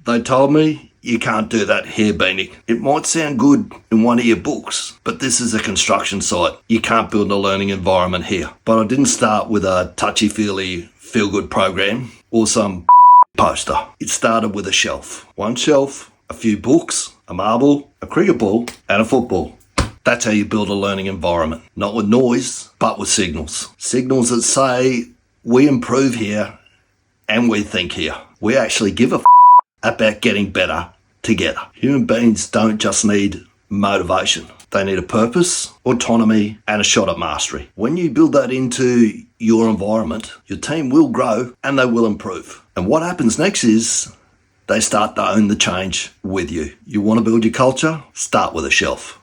They told me, you can't do that here, Beanie. It might sound good in one of your books, but this is a construction site. You can't build a learning environment here. But I didn't start with a touchy-feely feel-good program or some poster. It started with a shelf. One shelf, a few books, a marble, a cricket ball, and a football. That's how you build a learning environment. Not with noise, but with signals. Signals that say, we improve here and we think here. We actually give a about getting better together. Human beings don't just need motivation. They need a purpose, autonomy, and a shot at mastery. When you build that into your environment, your team will grow and they will improve. And what happens next is they start to own the change with you. You want to build your culture? Start with a shelf.